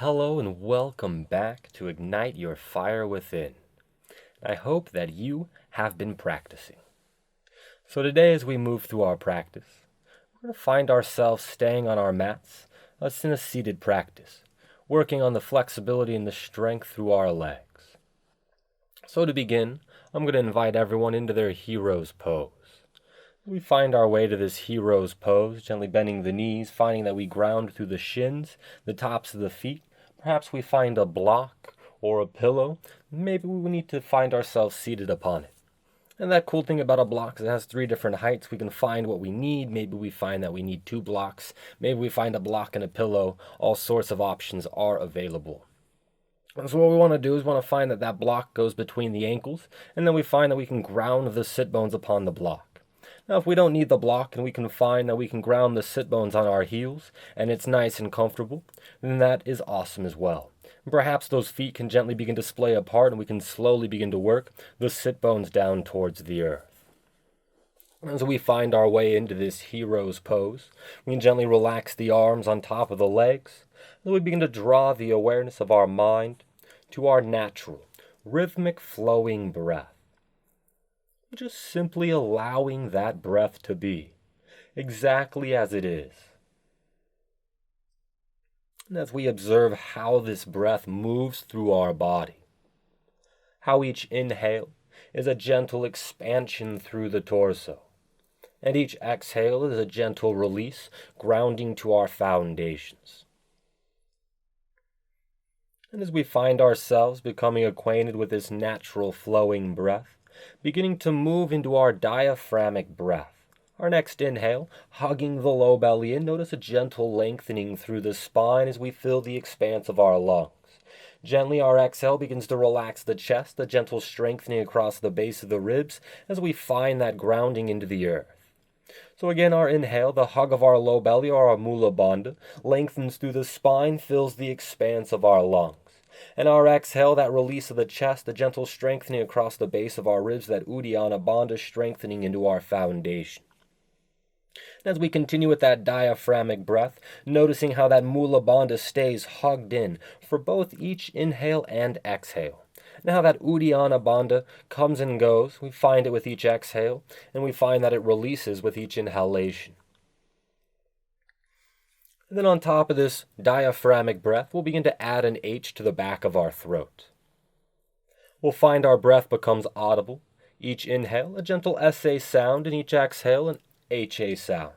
Hello and welcome back to Ignite Your Fire Within. I hope that you have been practicing. So today as we move through our practice, we're going to find ourselves staying on our mats. Us in a seated practice, working on the flexibility and the strength through our legs. So to begin, I'm going to invite everyone into their hero's pose. We find our way to this hero's pose, gently bending the knees, finding that we ground through the shins, the tops of the feet. Perhaps we find a block or a pillow. Maybe we need to find ourselves seated upon it. And that cool thing about a block is it has 3 different heights. We can find what we need. Maybe we find that we need 2 blocks. Maybe we find a block and a pillow. All sorts of options are available. And so what we want to do is find that block goes between the ankles, and then we find that we can ground the sit bones upon the block. Now, if we don't need the block and we can find that we can ground the sit bones on our heels and it's nice and comfortable, then that is awesome as well. And perhaps those feet can gently begin to splay apart and we can slowly begin to work the sit bones down towards the earth. As we find our way into this hero's pose, we can gently relax the arms on top of the legs. As we begin to draw the awareness of our mind to our natural, rhythmic flowing breath. Just simply allowing that breath to be exactly as it is. And as we observe how this breath moves through our body, how each inhale is a gentle expansion through the torso, and each exhale is a gentle release, grounding to our foundations. And as we find ourselves becoming acquainted with this natural flowing breath, beginning to move into our diaphragmic breath. Our next inhale, hugging the low belly in, notice a gentle lengthening through the spine as we fill the expanse of our lungs. Gently, our exhale begins to relax the chest, a gentle strengthening across the base of the ribs as we find that grounding into the earth. So again, our inhale, the hug of our low belly or our Mula Bandha, lengthens through the spine, fills the expanse of our lungs. And our exhale, that release of the chest, the gentle strengthening across the base of our ribs, that Uddiyana Bandha strengthening into our foundation. As we continue with that diaphragmic breath, noticing how that Mula Bandha stays hugged in for both each inhale and exhale. And how that Uddiyana Bandha comes and goes, we find it with each exhale, and we find that it releases with each inhalation. And then on top of this diaphragmic breath, we'll begin to add an H to the back of our throat. We'll find our breath becomes audible. Each inhale, a gentle SA sound, and each exhale, an HA sound.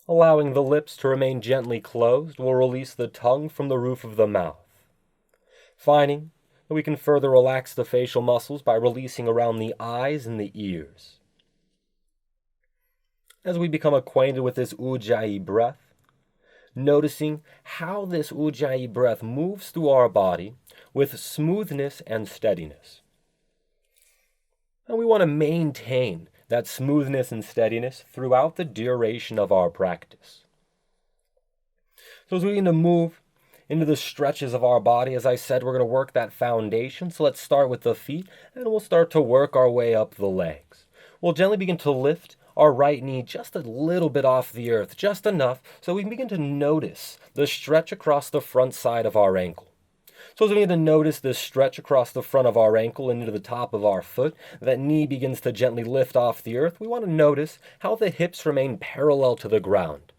Allowing the lips to remain gently closed, we'll release the tongue from the roof of the mouth. Finding that we can further relax the facial muscles by releasing around the eyes and the ears. As we become acquainted with this Ujjayi breath, noticing how this Ujjayi breath moves through our body with smoothness and steadiness. And we want to maintain that smoothness and steadiness throughout the duration of our practice. So as we begin to move into the stretches of our body, as I said, we're going to work that foundation. So let's start with the feet, and we'll start to work our way up the legs. We'll gently begin to lift our right knee just a little bit off the earth, just enough so we can begin to notice the stretch across the front side of our ankle. So as we begin to notice this stretch across the front of our ankle into the top of our foot, that knee begins to gently lift off the earth, we want to notice how the hips remain parallel to the ground.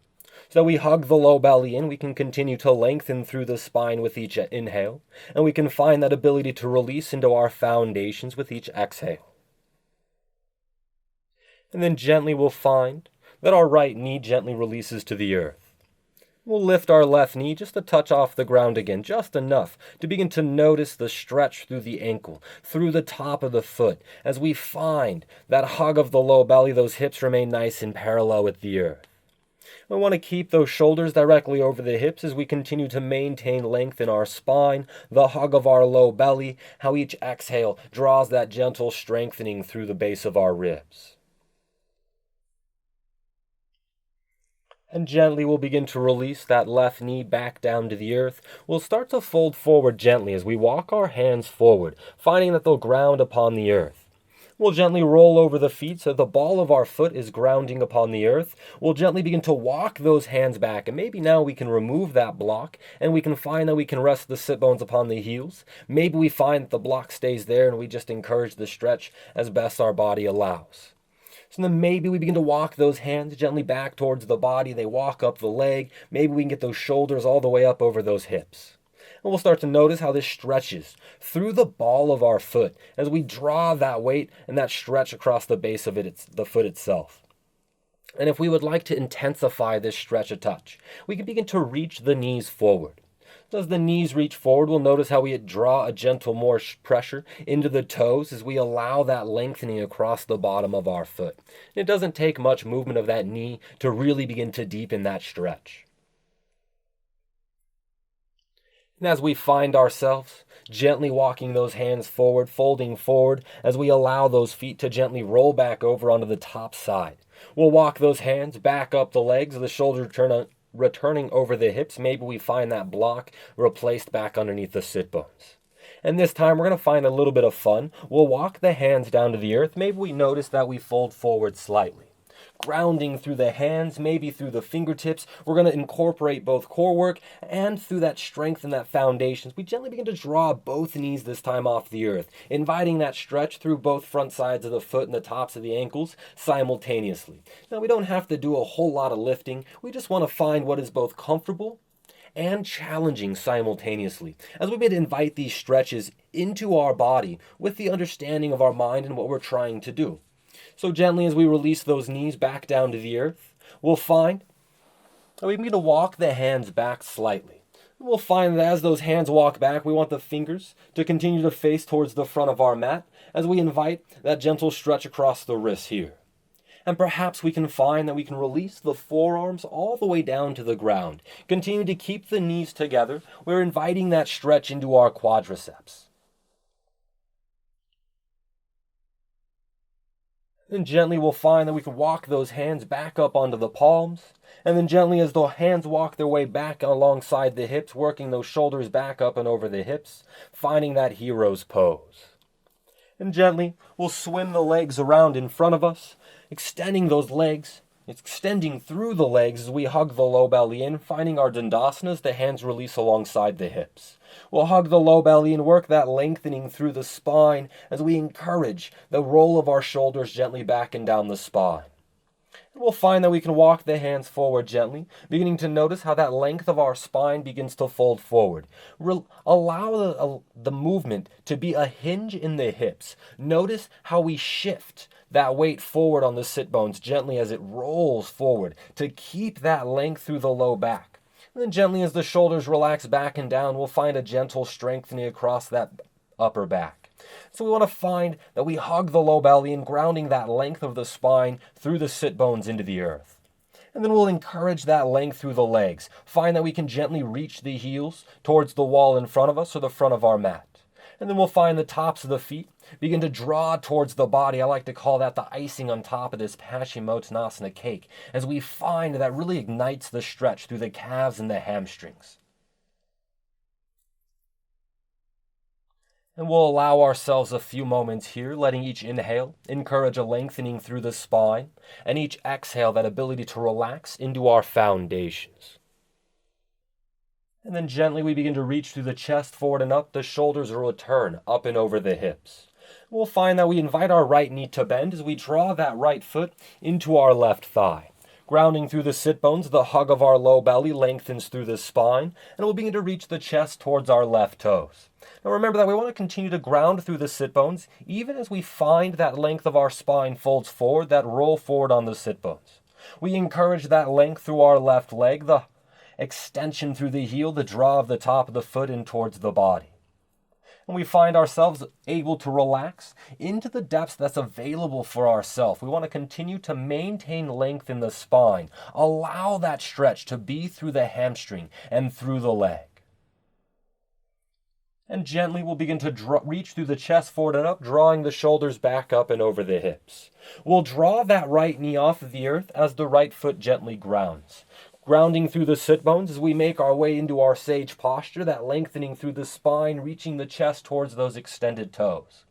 So we hug the low belly in, we can continue to lengthen through the spine with each inhale, and we can find that ability to release into our foundations with each exhale. And then gently we'll find that our right knee gently releases to the earth. We'll lift our left knee just a touch off the ground again, just enough to begin to notice the stretch through the ankle, through the top of the foot, as we find that hug of the low belly, those hips remain nice and parallel with the earth. We want to keep those shoulders directly over the hips as we continue to maintain length in our spine, the hug of our low belly, how each exhale draws that gentle strengthening through the base of our ribs. And gently we'll begin to release that left knee back down to the earth. We'll start to fold forward gently as we walk our hands forward, finding that they'll ground upon the earth. We'll gently roll over the feet so the ball of our foot is grounding upon the earth. We'll gently begin to walk those hands back, and maybe now we can remove that block, and we can find that we can rest the sit bones upon the heels. Maybe we find that the block stays there, and we just encourage the stretch as best our body allows. So then maybe we begin to walk those hands gently back towards the body. They walk up the leg. Maybe we can get those shoulders all the way up over those hips. And we'll start to notice how this stretches through the ball of our foot as we draw that weight and that stretch across the base of the foot itself. And if we would like to intensify this stretch a touch, we can begin to reach the knees forward. So as the knees reach forward, we'll notice how we draw a gentle more pressure into the toes as we allow that lengthening across the bottom of our foot. And it doesn't take much movement of that knee to really begin to deepen that stretch. And as we find ourselves gently walking those hands forward, folding forward, as we allow those feet to gently roll back over onto the top side. We'll walk those hands back up the legs, the shoulders returning over the hips. Maybe we find that block replaced back underneath the sit bones. And this time we're going to find a little bit of fun. We'll walk the hands down to the earth. Maybe we notice that we fold forward slightly. Grounding through the hands, maybe through the fingertips. We're going to incorporate both core work and through that strength and that foundation. We gently begin to draw both knees this time off the earth, inviting that stretch through both front sides of the foot and the tops of the ankles simultaneously. Now, we don't have to do a whole lot of lifting. We just want to find what is both comfortable and challenging simultaneously, as we begin to invite these stretches into our body with the understanding of our mind and what we're trying to do. So gently as we release those knees back down to the earth, we'll find that we begin to walk the hands back slightly. We'll find that as those hands walk back, we want the fingers to continue to face towards the front of our mat as we invite that gentle stretch across the wrists here. And perhaps we can find that we can release the forearms all the way down to the ground. Continue to keep the knees together. We're inviting that stretch into our quadriceps. Then gently we'll find that we can walk those hands back up onto the palms. And then gently as the hands walk their way back alongside the hips, working those shoulders back up and over the hips, finding that hero's pose. And gently we'll swim the legs around in front of us, extending those legs, extending through the legs as we hug the low belly in, finding our Dandasana as the hands release alongside the hips. We'll hug the low belly and work that lengthening through the spine as we encourage the roll of our shoulders gently back and down the spine. And we'll find that we can walk the hands forward gently, beginning to notice how that length of our spine begins to fold forward. Allow the movement to be a hinge in the hips. Notice how we shift that weight forward on the sit bones gently as it rolls forward to keep that length through the low back. And then gently as the shoulders relax back and down, we'll find a gentle strengthening across that upper back. So we want to find that we hug the low belly and grounding that length of the spine through the sit bones into the earth. And then we'll encourage that length through the legs. Find that we can gently reach the heels towards the wall in front of us or the front of our mat. And then we'll find the tops of the feet begin to draw towards the body. I like to call that the icing on top of this Paschimottanasana cake, as we find that really ignites the stretch through the calves and the hamstrings. And we'll allow ourselves a few moments here, letting each inhale encourage a lengthening through the spine, and each exhale that ability to relax into our foundations. And then gently we begin to reach through the chest forward and up. The shoulders will return up and over the hips. We'll find that we invite our right knee to bend as we draw that right foot into our left thigh. Grounding through the sit bones, the hug of our low belly lengthens through the spine, and we'll begin to reach the chest towards our left toes. Now remember that we want to continue to ground through the sit bones, even as we find that length of our spine folds forward, that roll forward on the sit bones. We encourage that length through our left leg, the extension through the heel, the draw of the top of the foot in towards the body. And we find ourselves able to relax into the depths that's available for ourselves. We want to continue to maintain length in the spine. Allow that stretch to be through the hamstring and through the leg. And gently we'll begin to reach through the chest forward and up, drawing the shoulders back up and over the hips. We'll draw that right knee off of the earth as the right foot gently grounds. Grounding through the sit bones as we make our way into our sage posture, that lengthening through the spine, reaching the chest towards those extended toes.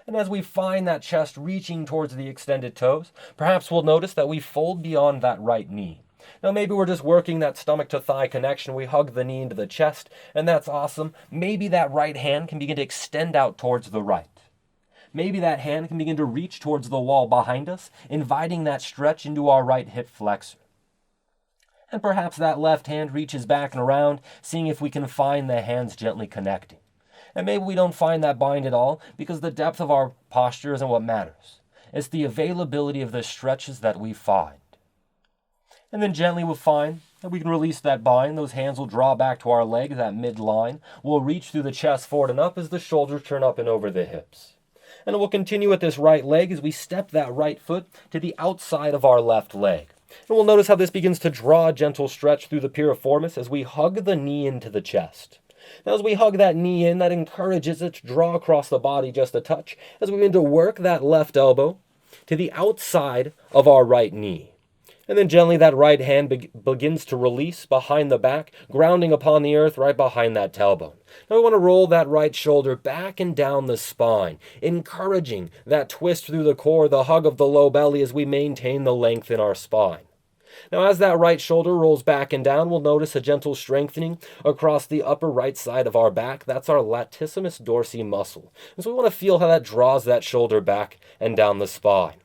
And as we find that chest reaching towards the extended toes, perhaps we'll notice that we fold beyond that right knee. Now maybe we're just working that stomach to thigh connection. We hug the knee into the chest, and that's awesome. Maybe that right hand can begin to extend out towards the right. Maybe that hand can begin to reach towards the wall behind us, inviting that stretch into our right hip flexor. And perhaps that left hand reaches back and around, seeing if we can find the hands gently connecting. And maybe we don't find that bind at all, because the depth of our posture isn't what matters. It's the availability of the stretches that we find. And then gently we'll find that we can release that bind. Those hands will draw back to our leg, that midline. We'll reach through the chest forward and up as the shoulders turn up and over the hips. And we'll continue with this right leg as we step that right foot to the outside of our left leg. And we'll notice how this begins to draw a gentle stretch through the piriformis as we hug the knee into the chest. Now as we hug that knee in, that encourages it to draw across the body just a touch as we begin to work that left elbow to the outside of our right knee. And then gently that right hand begins to release behind the back, grounding upon the earth right behind that tailbone. Now we want to roll that right shoulder back and down the spine, encouraging that twist through the core, the hug of the low belly as we maintain the length in our spine. Now as that right shoulder rolls back and down, we'll notice a gentle strengthening across the upper right side of our back. That's our latissimus dorsi muscle. And so we want to feel how that draws that shoulder back and down the spine.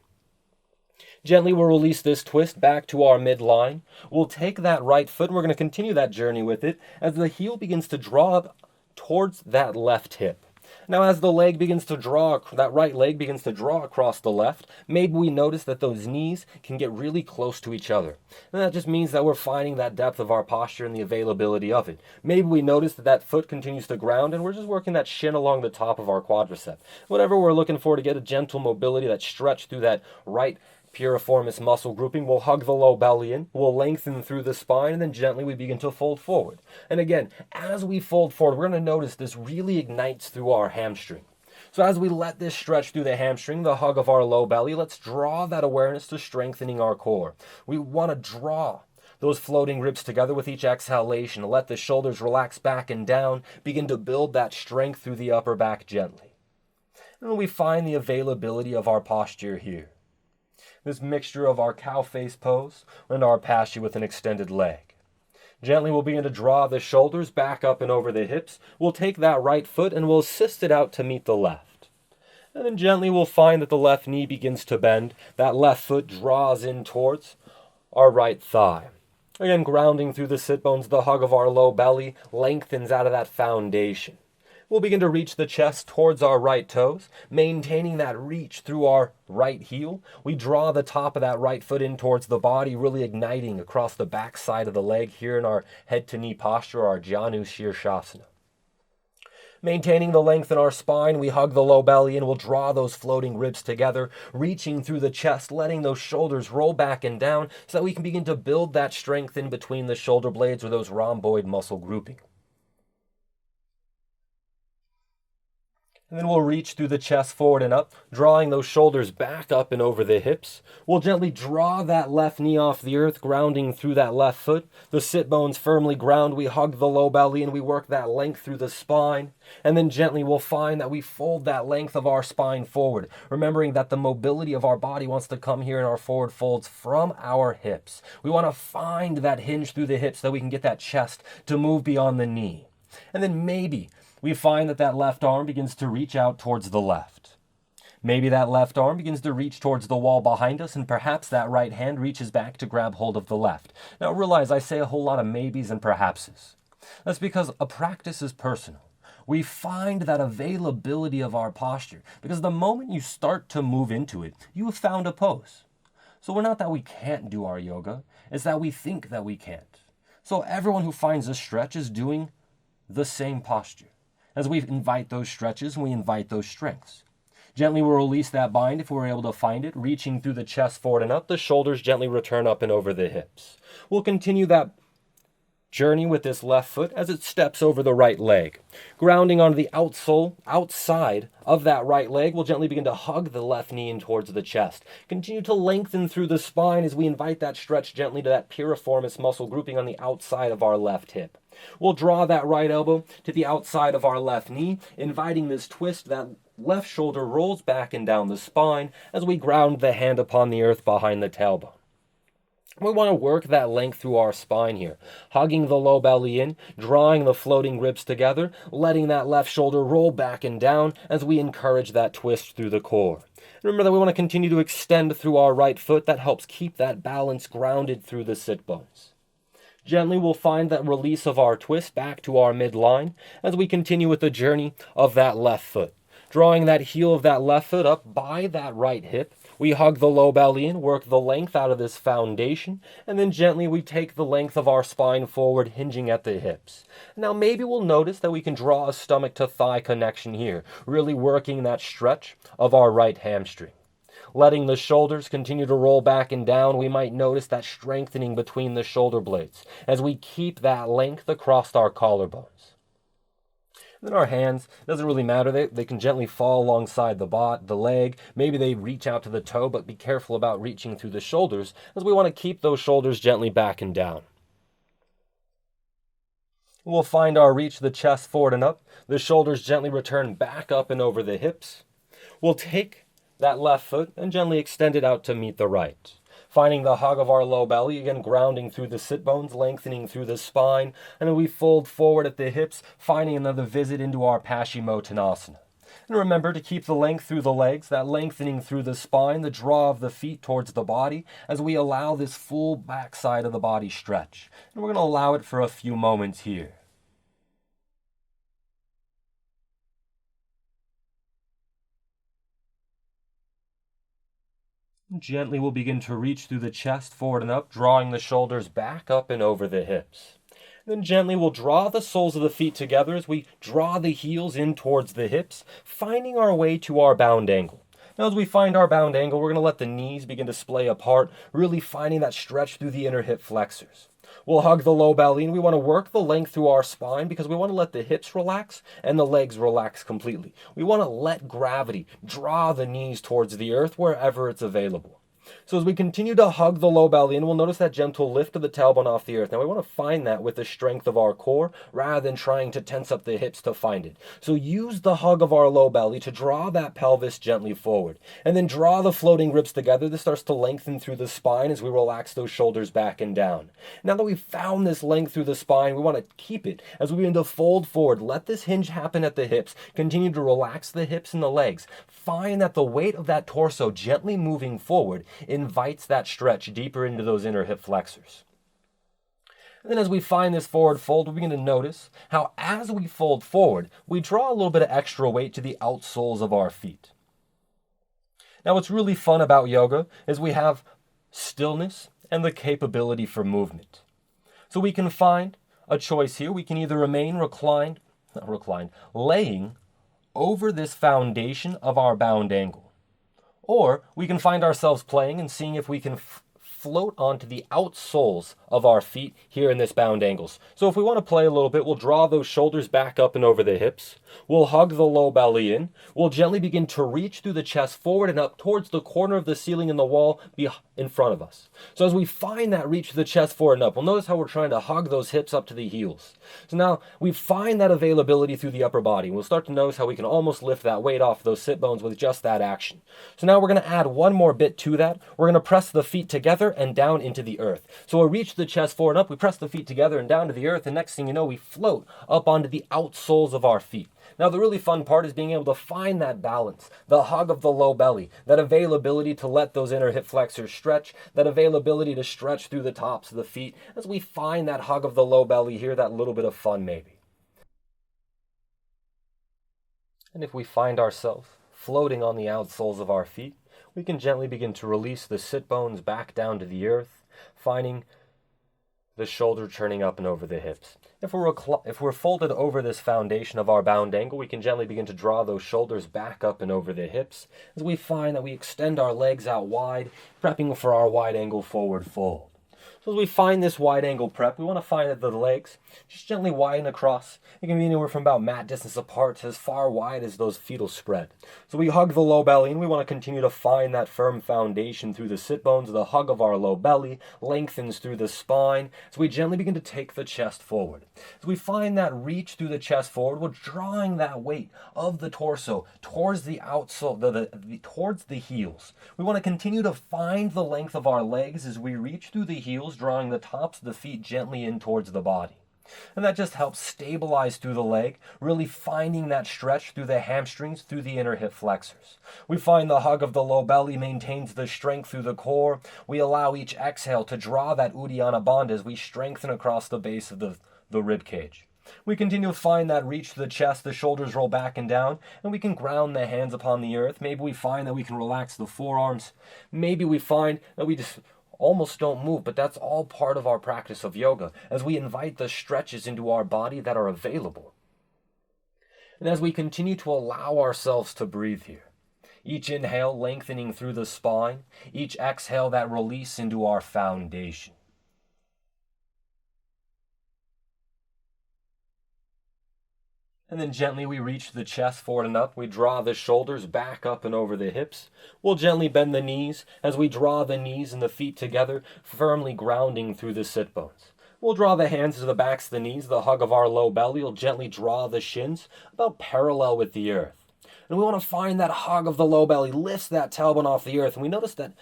Gently we'll release this twist back to our midline. We'll take that right foot and we're going to continue that journey with it as the heel begins to draw up towards that left hip. Now as the leg begins to draw, that right leg begins to draw across the left, maybe we notice that those knees can get really close to each other. And that just means that we're finding that depth of our posture and the availability of it. Maybe we notice that that foot continues to ground and we're just working that shin along the top of our quadricep. Whatever we're looking for to get a gentle mobility, that stretch through that right piriformis muscle grouping, we'll hug the low belly in, we'll lengthen through the spine, and then gently we begin to fold forward. And again, as we fold forward, we're going to notice this really ignites through our hamstring. So as we let this stretch through the hamstring, the hug of our low belly, let's draw that awareness to strengthening our core. We want to draw those floating ribs together with each exhalation, let the shoulders relax back and down, begin to build that strength through the upper back gently. And we find the availability of our posture here. This mixture of our cow face pose and our pasty with an extended leg. Gently we'll begin to draw the shoulders back up and over the hips. We'll take that right foot and we'll assist it out to meet the left. And then gently we'll find that the left knee begins to bend. That left foot draws in towards our right thigh. Again, grounding through the sit bones, the hug of our low belly lengthens out of that foundation. We'll begin to reach the chest towards our right toes, maintaining that reach through our right heel. We draw the top of that right foot in towards the body, really igniting across the back side of the leg here in our head to knee posture, our Janu Shirshasana. Maintaining the length in our spine, we hug the low belly and we'll draw those floating ribs together, reaching through the chest, letting those shoulders roll back and down so that we can begin to build that strength in between the shoulder blades or those rhomboid muscle grouping. And then we'll reach through the chest forward and up, drawing those shoulders back up and over the hips. We'll gently draw that left knee off the earth, grounding through that left foot. The sit bones firmly ground. We hug the low belly and we work that length through the spine. And then gently we'll find that we fold that length of our spine forward, remembering that the mobility of our body wants to come here in our forward folds from our hips. We want to find that hinge through the hips so that we can get that chest to move beyond the knee. And then maybe we find that left arm begins to reach out towards the left. Maybe that left arm begins to reach towards the wall behind us, and perhaps that right hand reaches back to grab hold of the left. Now realize I say a whole lot of maybes and perhapses. That's because a practice is personal. We find that availability of our posture, because the moment you start to move into it, you have found a pose. So we're not that we can't do our yoga, it's that we think that we can't. So everyone who finds a stretch is doing the same posture. As we invite those stretches, we invite those strengths. Gently we'll release that bind if we're able to find it, reaching through the chest forward and up. The shoulders gently return up and over the hips. We'll continue that journey with this left foot as it steps over the right leg. Grounding onto the outsole, outside of that right leg, we'll gently begin to hug the left knee in towards the chest. Continue to lengthen through the spine as we invite that stretch gently to that piriformis muscle grouping on the outside of our left hip. We'll draw that right elbow to the outside of our left knee, inviting this twist, that left shoulder rolls back and down the spine as we ground the hand upon the earth behind the tailbone. We want to work that length through our spine here, hugging the low belly in, drawing the floating ribs together, letting that left shoulder roll back and down as we encourage that twist through the core. Remember that we want to continue to extend through our right foot. That helps keep that balance grounded through the sit bones. Gently we'll find that release of our twist back to our midline as we continue with the journey of that left foot. Drawing that heel of that left foot up by that right hip, we hug the low belly in, work the length out of this foundation, and then gently we take the length of our spine forward, hinging at the hips. Now maybe we'll notice that we can draw a stomach to thigh connection here, really working that stretch of our right hamstring. Letting the shoulders continue to roll back and down, we might notice that strengthening between the shoulder blades as we keep that length across our collarbones. Then our hands, doesn't really matter, they can gently fall alongside the leg. Maybe they reach out to the toe, but be careful about reaching through the shoulders as we want to keep those shoulders gently back and down. We'll find our reach the chest forward and up. The shoulders gently return back up and over the hips. We'll take that left foot and gently extend it out to meet the right. Finding the hug of our low belly, again grounding through the sit bones, lengthening through the spine, and then we fold forward at the hips, finding another visit into our Paschimottanasana. And remember to keep the length through the legs, that lengthening through the spine, the draw of the feet towards the body, as we allow this full backside of the body stretch. And we're going to allow it for a few moments here. Gently we'll begin to reach through the chest forward and up, drawing the shoulders back up and over the hips. Then gently we'll draw the soles of the feet together as we draw the heels in towards the hips, finding our way to our bound angle. Now as we find our bound angle, we're going to let the knees begin to splay apart, really finding that stretch through the inner hip flexors. We'll hug the low belly, and we want to work the length through our spine because we want to let the hips relax and the legs relax completely. We want to let gravity draw the knees towards the earth wherever it's available. So as we continue to hug the low belly in, we'll notice that gentle lift of the tailbone off the earth. Now we want to find that with the strength of our core rather than trying to tense up the hips to find it. So use the hug of our low belly to draw that pelvis gently forward. And then draw the floating ribs together. This starts to lengthen through the spine as we relax those shoulders back and down. Now that we've found this length through the spine, we want to keep it as we begin to fold forward. Let this hinge happen at the hips. Continue to relax the hips and the legs. Find that the weight of that torso gently moving forward invites that stretch deeper into those inner hip flexors. And then as we find this forward fold, we begin to notice how as we fold forward, we draw a little bit of extra weight to the outsoles of our feet. Now what's really fun about yoga is we have stillness and the capability for movement. So we can find a choice here. We can either remain laying over this foundation of our bound angle. Or we can find ourselves playing and seeing if we can float onto the outsoles of our feet here in this bound angles. So if we want to play a little bit, we'll draw those shoulders back up and over the hips. We'll hug the low belly in. We'll gently begin to reach through the chest forward and up towards the corner of the ceiling and the wall in front of us. So as we find that reach to the chest forward and up, we'll notice how we're trying to hug those hips up to the heels. So now we find that availability through the upper body. We'll start to notice how we can almost lift that weight off those sit bones with just that action. So now we're going to add one more bit to that. We're going to press the feet together and down into the earth. So we'll reach the chest forward and up, we press the feet together and down to the earth, and next thing you know, we float up onto the outsoles of our feet. Now the really fun part is being able to find that balance, the hug of the low belly, that availability to let those inner hip flexors stretch, that availability to stretch through the tops of the feet. As we find that hug of the low belly here, that little bit of fun maybe. And if we find ourselves floating on the outsoles of our feet, we can gently begin to release the sit bones back down to the earth, finding the shoulder turning up and over the hips. If we're folded over this foundation of our bound angle, we can gently begin to draw those shoulders back up and over the hips as we find that we extend our legs out wide, prepping for our wide angle forward fold. So as we find this wide angle prep, we want to find that the legs just gently widen across. It can be anywhere from about mat distance apart to as far wide as those fetal spread. So we hug the low belly, and we want to continue to find that firm foundation through the sit bones. The hug of our low belly lengthens through the spine. So we gently begin to take the chest forward. As we find that reach through the chest forward, we're drawing that weight of the torso towards the outsole, towards the heels. We want to continue to find the length of our legs as we reach through the heels, drawing the tops of the feet gently in towards the body. And that just helps stabilize through the leg, really finding that stretch through the hamstrings, through the inner hip flexors. We find the hug of the low belly maintains the strength through the core. We allow each exhale to draw that Uddiyana Bandha as we strengthen across the base of the rib cage. We continue to find that reach to the chest, the shoulders roll back and down, and we can ground the hands upon the earth. Maybe we find that we can relax the forearms. Maybe we find that we just almost don't move, but that's all part of our practice of yoga, as we invite the stretches into our body that are available. And as we continue to allow ourselves to breathe here, each inhale lengthening through the spine, each exhale that release into our foundation. And then gently we reach the chest forward and up. We draw the shoulders back up and over the hips. We'll gently bend the knees as we draw the knees and the feet together, firmly grounding through the sit bones. We'll draw the hands to the backs of the knees, the hug of our low belly. We'll gently draw the shins about parallel with the earth. And we want to find that hug of the low belly, lifts that tailbone off the earth. And we notice that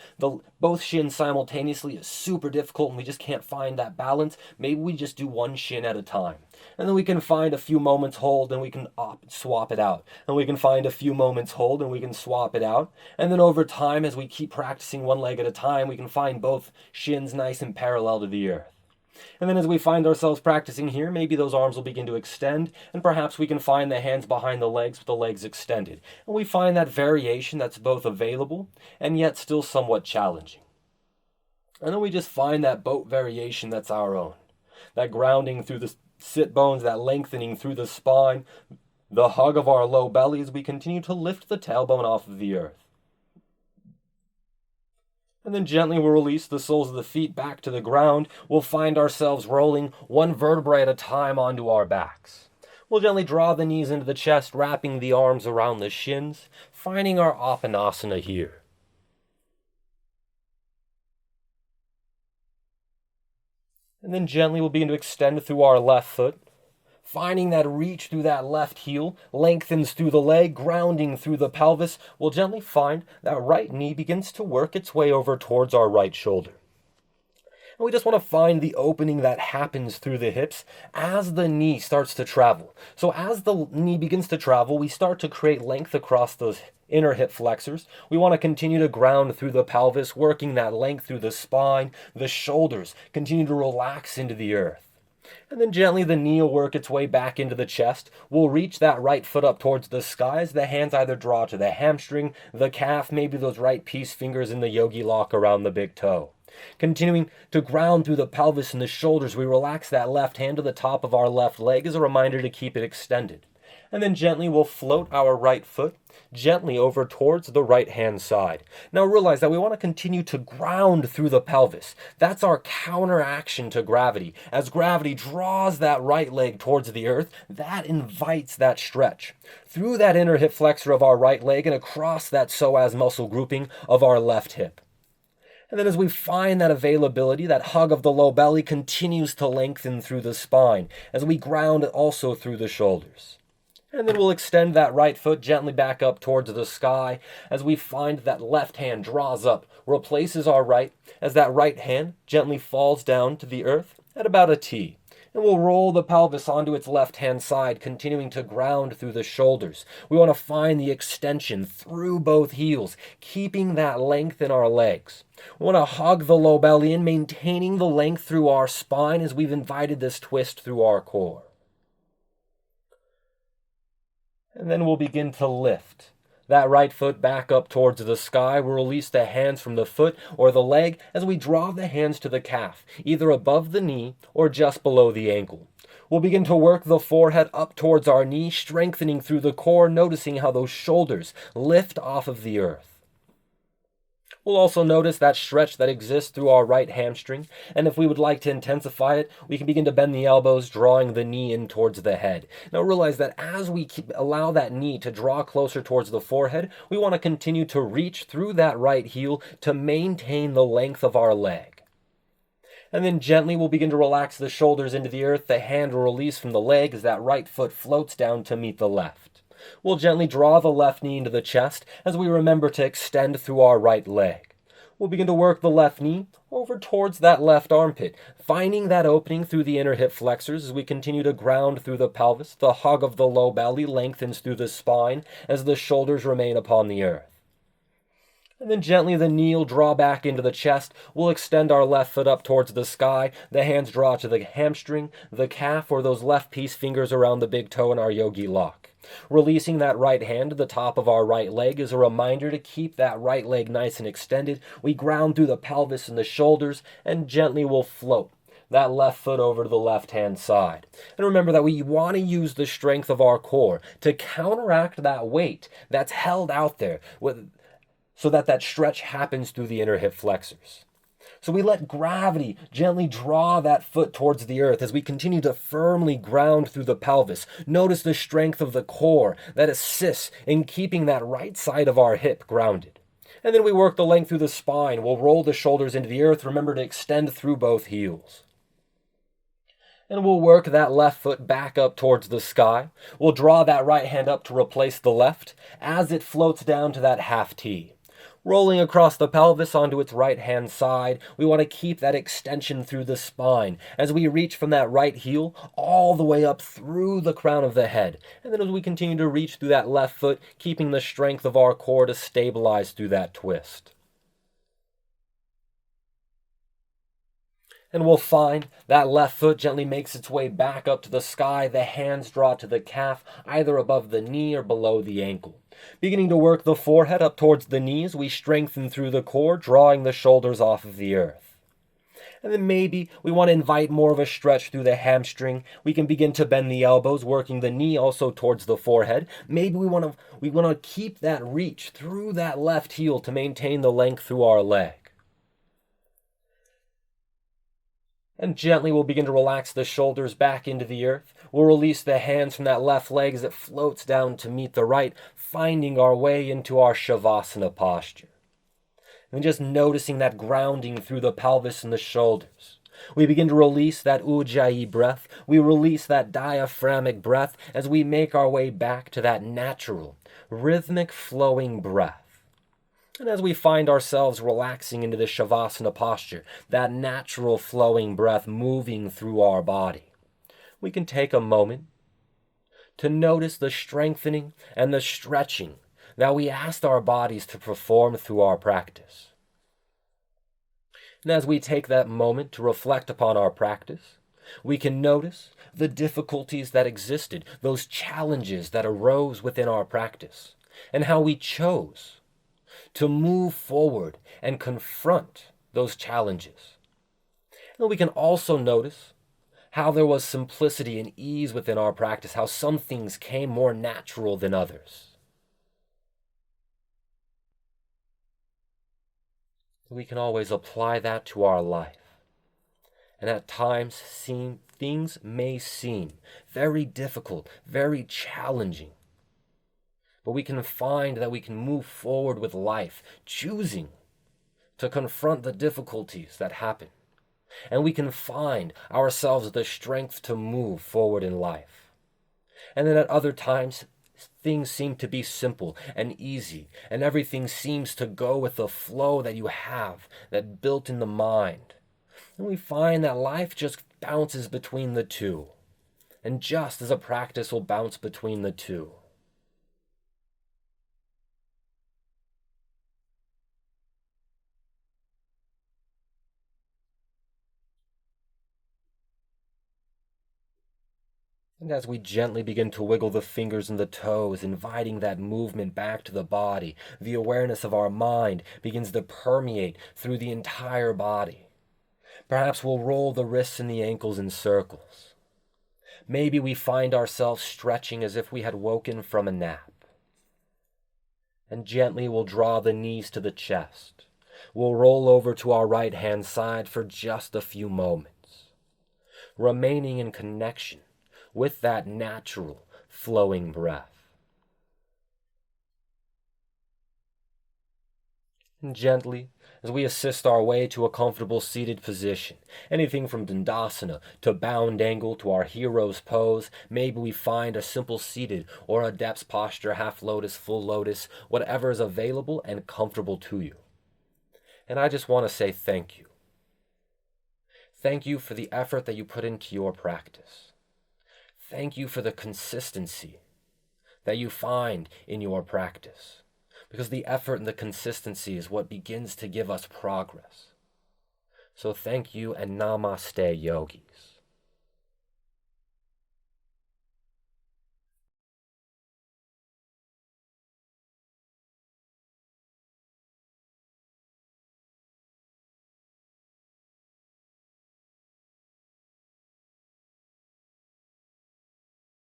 both shins simultaneously is super difficult and we just can't find that balance. Maybe we just do one shin at a time. And then we can find a few moments hold and we can swap it out. And we can find a few moments hold and we can swap it out. And then over time, as we keep practicing one leg at a time, we can find both shins nice and parallel to the earth. And then as we find ourselves practicing here, maybe those arms will begin to extend, and perhaps we can find the hands behind the legs with the legs extended. And we find that variation that's both available and yet still somewhat challenging. And then we just find that boat variation that's our own. That grounding through the sit bones, that lengthening through the spine, the hug of our low belly as we continue to lift the tailbone off of the earth. And then gently we'll release the soles of the feet back to the ground. We'll find ourselves rolling one vertebrae at a time onto our backs. We'll gently draw the knees into the chest, wrapping the arms around the shins, finding our Apanasana here. And then gently we'll begin to extend through our left foot, finding that reach through that left heel, lengthens through the leg, grounding through the pelvis. We'll gently find that right knee begins to work its way over towards our right shoulder. And we just want to find the opening that happens through the hips as the knee starts to travel. So as the knee begins to travel, we start to create length across those inner hip flexors. We want to continue to ground through the pelvis, working that length through the spine, the shoulders, continue to relax into the earth. And then gently the knee will work its way back into the chest. We'll reach that right foot up towards the sky as the hands either draw to the hamstring, the calf, maybe those right peace fingers in the yogi lock around the big toe. Continuing to ground through the pelvis and the shoulders, we relax that left hand to the top of our left leg as a reminder to keep it extended. And then gently we'll float our right foot gently over towards the right hand side. Now realize that we want to continue to ground through the pelvis. That's our counteraction to gravity. As gravity draws that right leg towards the earth, that invites that stretch through that inner hip flexor of our right leg and across that psoas muscle grouping of our left hip. And then as we find that availability, that hug of the low belly continues to lengthen through the spine as we ground also through the shoulders. And then we'll extend that right foot gently back up towards the sky as we find that left hand draws up, replaces our right, as that right hand gently falls down to the earth at about a T. And we'll roll the pelvis onto its left-hand side, continuing to ground through the shoulders. We want to find the extension through both heels, keeping that length in our legs. We want to hug the low belly in, maintaining the length through our spine as we've invited this twist through our core. And then we'll begin to lift that right foot back up towards the sky. We'll release the hands from the foot or the leg as we draw the hands to the calf, either above the knee or just below the ankle. We'll begin to work the forehead up towards our knee, strengthening through the core, noticing how those shoulders lift off of the earth. We'll also notice that stretch that exists through our right hamstring, and if we would like to intensify it, we can begin to bend the elbows, drawing the knee in towards the head. Now realize that as we allow that knee to draw closer towards the forehead, we want to continue to reach through that right heel to maintain the length of our leg. And then gently we'll begin to relax the shoulders into the earth, the hand will release from the leg as that right foot floats down to meet the left. We'll gently draw the left knee into the chest as we remember to extend through our right leg. We'll begin to work the left knee over towards that left armpit, finding that opening through the inner hip flexors as we continue to ground through the pelvis. The hug of the low belly lengthens through the spine as the shoulders remain upon the earth. And then gently the knee will draw back into the chest. We'll extend our left foot up towards the sky. The hands draw to the hamstring, the calf, or those left peace fingers around the big toe in our yogi lock. Releasing that right hand to the top of our right leg is a reminder to keep that right leg nice and extended. We ground through the pelvis and the shoulders, and gently we'll float that left foot over to the left-hand side. And remember that we want to use the strength of our core to counteract that weight that's held out there so that stretch happens through the inner hip flexors. So we let gravity gently draw that foot towards the earth as we continue to firmly ground through the pelvis. Notice the strength of the core that assists in keeping that right side of our hip grounded. And then we work the length through the spine. We'll roll the shoulders into the earth. Remember to extend through both heels. And we'll work that left foot back up towards the sky. We'll draw that right hand up to replace the left as it floats down to that half T. Rolling across the pelvis onto its right-hand side, we want to keep that extension through the spine as we reach from that right heel all the way up through the crown of the head. And then as we continue to reach through that left foot, keeping the strength of our core to stabilize through that twist. And we'll find that left foot gently makes its way back up to the sky. The hands draw to the calf, either above the knee or below the ankle. Beginning to work the forehead up towards the knees, we strengthen through the core, drawing the shoulders off of the earth. And then maybe we want to invite more of a stretch through the hamstring. We can begin to bend the elbows, working the knee also towards the forehead. Maybe we want to keep that reach through that left heel to maintain the length through our leg. And gently we'll begin to relax the shoulders back into the earth. We'll release the hands from that left leg as it floats down to meet the right, finding our way into our Shavasana posture. And just noticing that grounding through the pelvis and the shoulders. We begin to release that Ujjayi breath. We release that diaphragmic breath as we make our way back to that natural, rhythmic flowing breath. And as we find ourselves relaxing into the Shavasana posture, that natural flowing breath moving through our body, we can take a moment to notice the strengthening and the stretching that we asked our bodies to perform through our practice. And as we take that moment to reflect upon our practice, we can notice the difficulties that existed, those challenges that arose within our practice, and how we chose to move forward and confront those challenges. And we can also notice how there was simplicity and ease within our practice, how some things came more natural than others. We can always apply that to our life. And at times, things may seem very difficult, very challenging. But we can find that we can move forward with life, choosing to confront the difficulties that happen. And we can find ourselves the strength to move forward in life. And then at other times, things seem to be simple and easy, and everything seems to go with the flow that you have, that built in the mind. And we find that life just bounces between the two, and just as a practice will bounce between the two. And as we gently begin to wiggle the fingers and the toes, inviting that movement back to the body, the awareness of our mind begins to permeate through the entire body. Perhaps we'll roll the wrists and the ankles in circles. Maybe we find ourselves stretching as if we had woken from a nap. And gently we'll draw the knees to the chest. We'll roll over to our right-hand side for just a few moments, remaining in connection with that natural flowing breath. And gently, as we assist our way to a comfortable seated position, anything from Dandasana to bound angle to our hero's pose, maybe we find a simple seated or a depths posture, half lotus, full lotus, whatever is available and comfortable to you. And I just want to say thank you. Thank you for the effort that you put into your practice. Thank you for the consistency that you find in your practice, because the effort and the consistency is what begins to give us progress. So thank you and namaste, yogis.